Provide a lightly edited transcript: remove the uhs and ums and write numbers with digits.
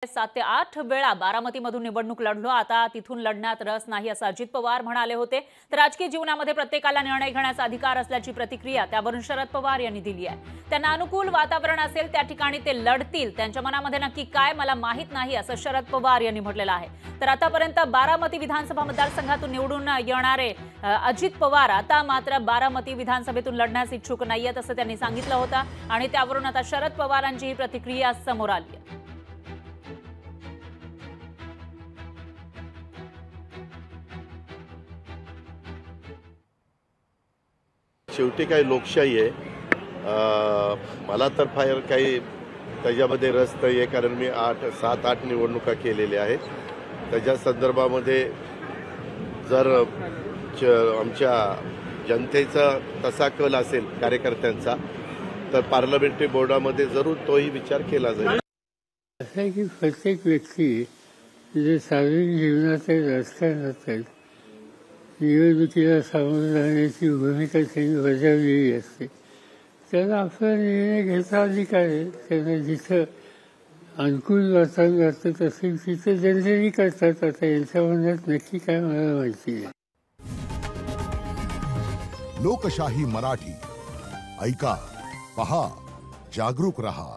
7 ते 8 वेळा बारामतीमधून निवडणूक लढलो, आता तिथून लढण्यात रस नाही असं अजित पवार म्हणाले होते। तर राजकीय जीवनामध्ये प्रत्येकाला निर्णय घेण्याचा अधिकार असल्याची प्रतिक्रिया त्यावरून शरद पवार यांनी दिली आहे। त्यांना अनुकूल वातावरण असेल त्या ठिकाणी ते लढतील, त्यांच्या मनामध्ये नक्की काय मला माहित नाही असं शरद पवार यांनी म्हटलेलं आहे। तर आतापर्यंत बारामती विधानसभा मतदारसंघातून निवडून येणारे अजित पवार आता मात्र बारामती विधानसभेतून लढण्यास इच्छुक नाहीयेत असं त्यांनी सांगितलं होतं आणि त्यावरून आता शरद पवारांची ही प्रतिक्रिया समोर आली आहे। शेवटी काही लोकशाही आहे। मला तर फार काही त्याच्यामध्ये रस नाही आहे, कारण मी 7-8 निवडणुका केलेल्या आहेत। त्याच्या संदर्भामध्ये जर आमच्या जनतेचा तसा कल असेल कार्यकर्त्यांचा, तर पार्लमेंटरी बोर्डामध्ये जरूर तोही विचार केला जाईल। असं आहे की प्रत्येक व्यक्ती जे सार्वजनिक जीवनाचे राजकारण असेल, निवडणुकीला सामोरं जाण्याची भूमिका त्यांनी बजावलेली असते, त्यांना आपला निर्णय घ्यायचा अधिकार आहे। त्यांना जिथं अनुकूल वातावरण वाटत असेल तिथं जनतेने करतात। आता यांच्या मनात नक्की काय मला माहिती नाही। लोकशाही मराठी ऐका, पहा, जागरूक रहा।